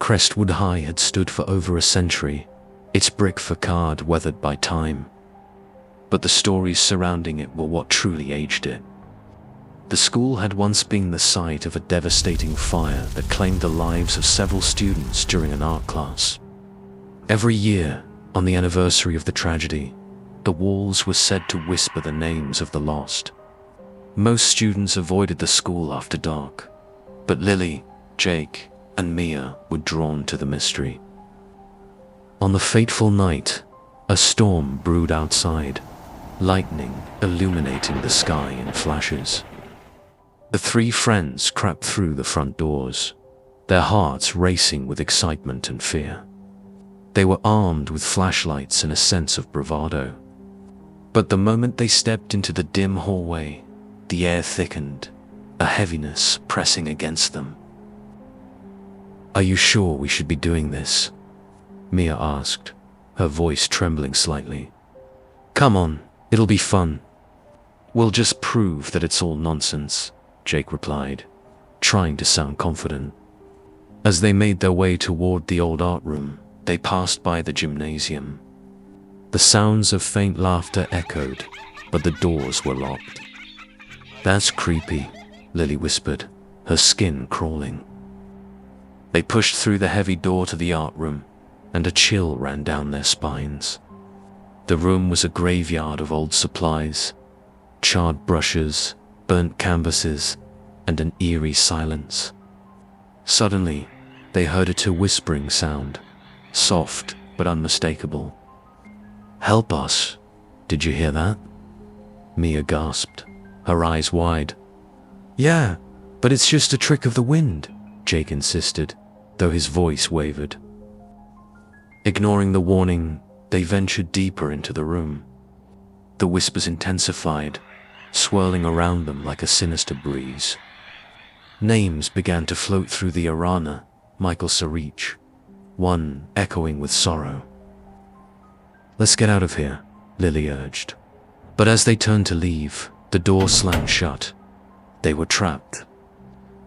Crestwood High had stood for over a century, its brick facade weathered by time. But the stories surrounding it were what truly aged it. The school had once been the site of a devastating fire that claimed the lives of several students during an art class. Every year, on the anniversary of the tragedy, the walls were said to whisper the names of the lost. Most students avoided the school after dark, but Lily, Jake, and Mia were drawn to the mystery. On the fateful night, a storm brewed outside, lightning illuminating the sky in flashes. The three friends crept through the front doors, their hearts racing with excitement and fear. They were armed with flashlights and a sense of bravado. But the moment they stepped into the dim hallway, the air thickened, a heaviness pressing against them. "Are you sure we should be doing this?" Mia asked, her voice trembling slightly. "Come on, it'll be fun. We'll just prove that it's all nonsense," Jake replied, trying to sound confident. As they made their way toward the old art room, they passed by the gymnasium. The sounds of faint laughter echoed, but the doors were locked. "That's creepy," Lily whispered, her skin crawling. They pushed through the heavy door to the art room, and a chill ran down their spines. The room was a graveyard of old supplies, charred brushes, burnt canvases, and an eerie silence. Suddenly, they heard a whispering sound, soft but unmistakable. "Help us! Did you hear that?" Mia gasped, her eyes wide. "Yeah, but it's just a trick of the wind," Jake insisted, though his voice wavered. Ignoring the warning, they ventured deeper into the room. The whispers intensified, swirling around them like a sinister breeze. Names began to float through the arana, Michael Sarich, one echoing with sorrow. "Let's get out of here," Lily urged. But as they turned to leave, the door slammed shut. They were trapped.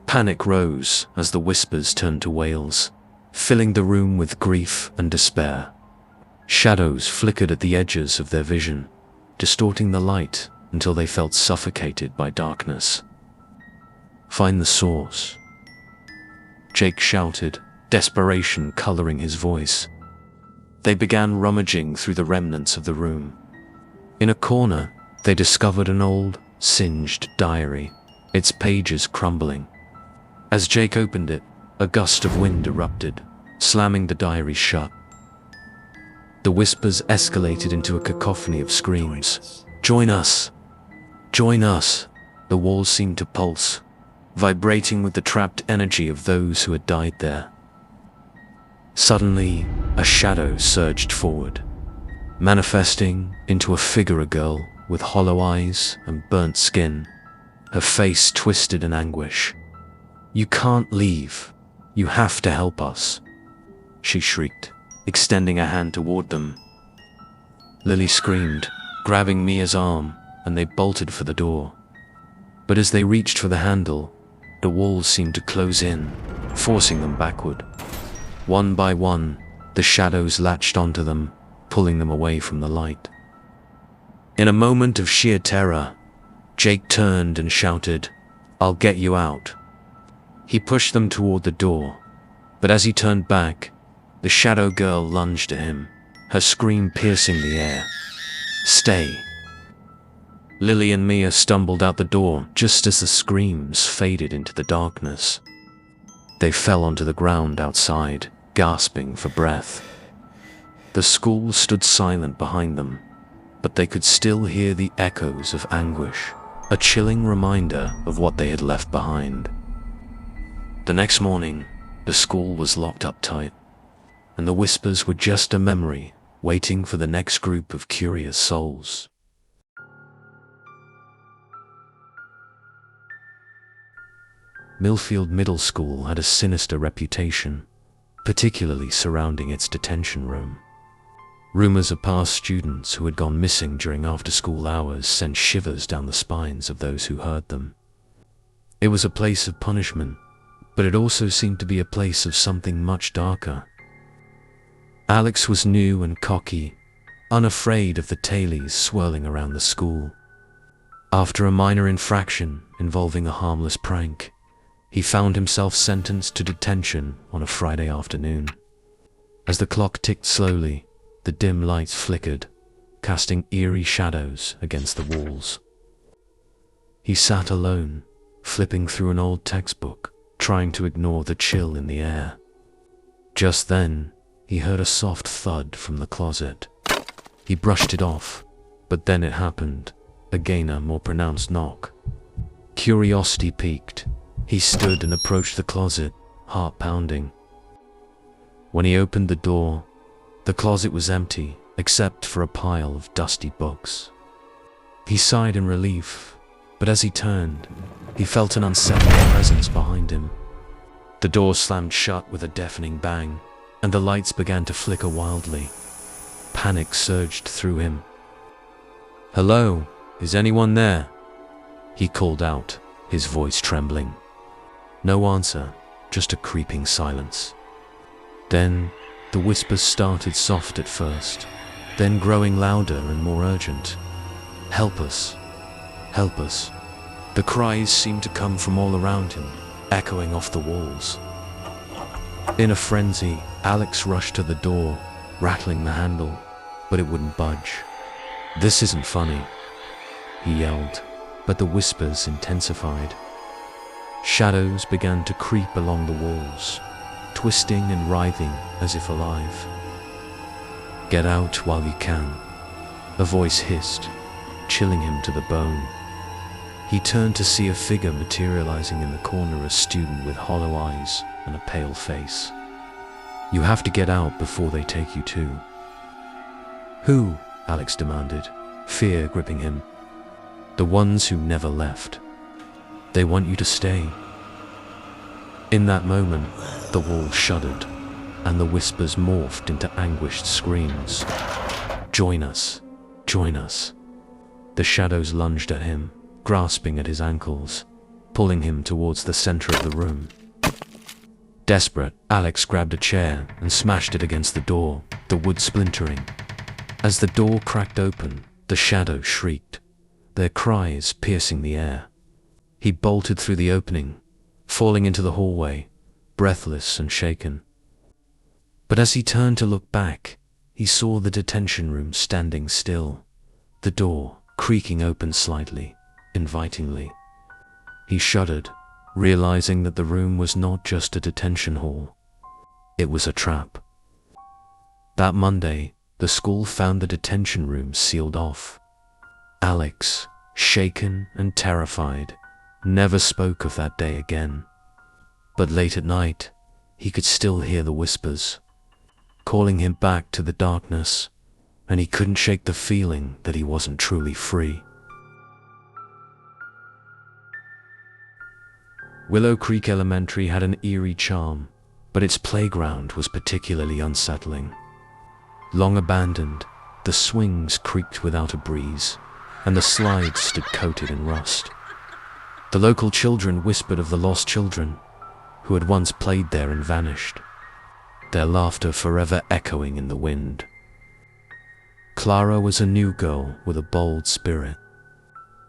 Panic rose as the whispers turned to wails, filling the room with grief and despair. Shadows flickered at the edges of their vision, distorting the light until they felt suffocated by darkness. "Find the source," Jake shouted, desperation coloring his voice. They began rummaging through the remnants of the room. In a corner, they discovered an old, singed diary, its pages crumbling. As Jake opened it, a gust of wind erupted, slamming the diary shut. The whispers escalated into a cacophony of screams. "Join us! Join us!" The walls seemed to pulse, vibrating with the trapped energy of those who had died there. Suddenly, a shadow surged forward, manifesting into a figure, a girl with hollow eyes and burnt skin, her face twisted in anguish. "You can't leave. You have to help us," she shrieked, extending a hand toward them. Lily screamed, grabbing Mia's arm, and they bolted for the door. But as they reached for the handle, the walls seemed to close in, forcing them backward. One by one, the shadows latched onto them, pulling them away from the light. In a moment of sheer terror, Jake turned and shouted, "I'll get you out." He pushed them toward the door, but as he turned back, the shadow girl lunged at him, her scream piercing the air. "Stay!" Lily and Mia stumbled out the door just as the screams faded into the darkness. They fell onto the ground outside, gasping for breath. The school stood silent behind them, but they could still hear the echoes of anguish, a chilling reminder of what they had left behind. The next morning, the school was locked up tight, and the whispers were just a memory waiting for the next group of curious souls. Millfield Middle School had a sinister reputation, particularly surrounding its detention room. Rumors of past students who had gone missing during after-school hours sent shivers down the spines of those who heard them. It was a place of punishment, but it also seemed to be a place of something much darker. Alex was new and cocky, unafraid of the tailies swirling around the school. After a minor infraction involving a harmless prank, he found himself sentenced to detention on a Friday afternoon. As the clock ticked slowly, the dim lights flickered, casting eerie shadows against the walls. He sat alone, flipping through an old textbook, trying to ignore the chill in the air. Just then, he heard a soft thud from the closet. He brushed it off, but then it happened, again a more pronounced knock. Curiosity piqued. He stood and approached the closet, heart pounding. When he opened the door, the closet was empty, except for a pile of dusty books. He sighed in relief, but as he turned, he felt an unsettling presence behind him. The door slammed shut with a deafening bang, and the lights began to flicker wildly. Panic surged through him. "Hello, is anyone there?" he called out, his voice trembling. No answer, just a creeping silence. Then, the whispers started soft at first, then growing louder and more urgent. "Help us! Help us!" The cries seemed to come from all around him, echoing off the walls. In a frenzy, Alex rushed to the door, rattling the handle, but it wouldn't budge. "This isn't funny," he yelled, but the whispers intensified. Shadows began to creep along the walls, twisting and writhing as if alive. "Get out while you can," a voice hissed, chilling him to the bone. He turned to see a figure materializing in the corner, a student with hollow eyes and a pale face. "You have to get out before they take you too." "Who?" Alex demanded, fear gripping him. "The ones who never left. They want you to stay." In that moment, the walls shuddered, and the whispers morphed into anguished screams. "Join us! Join us!" The shadows lunged at him, grasping at his ankles, pulling him towards the center of the room. Desperate, Alex grabbed a chair and smashed it against the door, the wood splintering. As the door cracked open, the shadows shrieked, their cries piercing the air. He bolted through the opening, falling into the hallway, breathless and shaken. But as he turned to look back, he saw the detention room standing still, the door creaking open slightly, invitingly. He shuddered, realizing that the room was not just a detention hall. It was a trap. That Monday, the school found the detention room sealed off. Alex, shaken and terrified, never spoke of that day again. But late at night, he could still hear the whispers, calling him back to the darkness, and he couldn't shake the feeling that he wasn't truly free. Willow Creek Elementary had an eerie charm, but its playground was particularly unsettling. Long abandoned, the swings creaked without a breeze, and the slides stood coated in rust. The local children whispered of the lost children, who had once played there and vanished, their laughter forever echoing in the wind. Clara was a new girl with a bold spirit.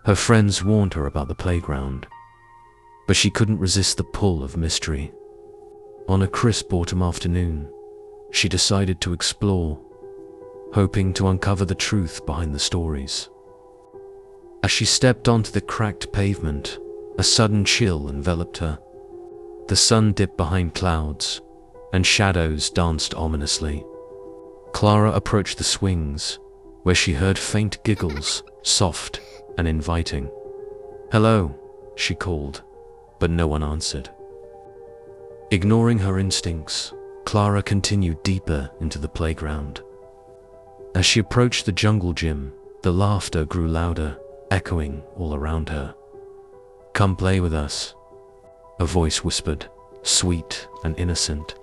Her friends warned her about the playground, but she couldn't resist the pull of mystery. On a crisp autumn afternoon, she decided to explore, hoping to uncover the truth behind the stories. As she stepped onto the cracked pavement, a sudden chill enveloped her. The sun dipped behind clouds, and shadows danced ominously. Clara approached the swings, where she heard faint giggles, soft and inviting. "Hello," she called, but no one answered. Ignoring her instincts, Clara continued deeper into the playground. As she approached the jungle gym, the laughter grew louder, echoing all around her. "Come play with us," a voice whispered, sweet and innocent.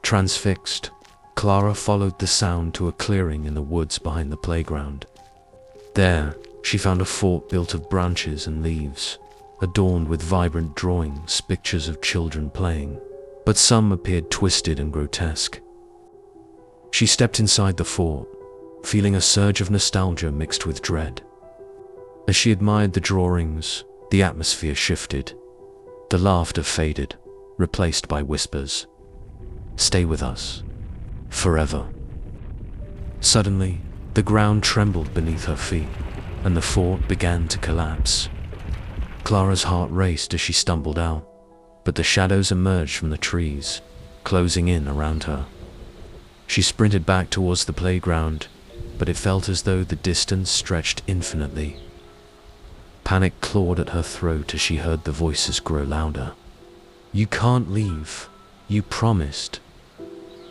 Transfixed, Clara followed the sound to a clearing in the woods behind the playground. There, she found a fort built of branches and leaves, adorned with vibrant drawings, pictures of children playing, but some appeared twisted and grotesque. She stepped inside the fort, feeling a surge of nostalgia mixed with dread. As she admired the drawings, the atmosphere shifted. The laughter faded, replaced by whispers. "Stay with us. Forever." Suddenly, the ground trembled beneath her feet, and the fort began to collapse. Clara's heart raced as she stumbled out, but the shadows emerged from the trees, closing in around her. She sprinted back towards the playground, but it felt as though the distance stretched infinitely. Panic clawed at her throat as she heard the voices grow louder. "You can't leave. You promised."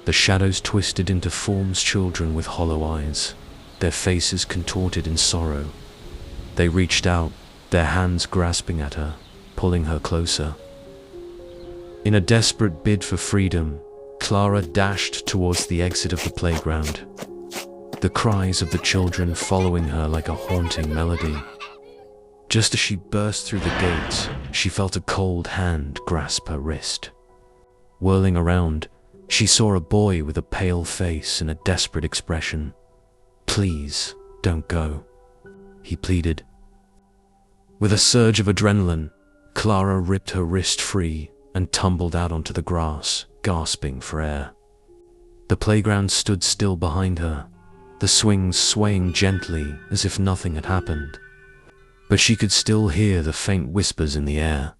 The shadows twisted into forms, children with hollow eyes, their faces contorted in sorrow. They reached out, their hands grasping at her, pulling her closer. In a desperate bid for freedom, Clara dashed towards the exit of the playground, the cries of the children following her like a haunting melody. Just as she burst through the gate, she felt a cold hand grasp her wrist. Whirling around, she saw a boy with a pale face and a desperate expression. "Please, don't go," he pleaded. With a surge of adrenaline, Clara ripped her wrist free and tumbled out onto the grass, gasping for air. The playground stood still behind her, the swings swaying gently as if nothing had happened. But she could still hear the faint whispers in the air.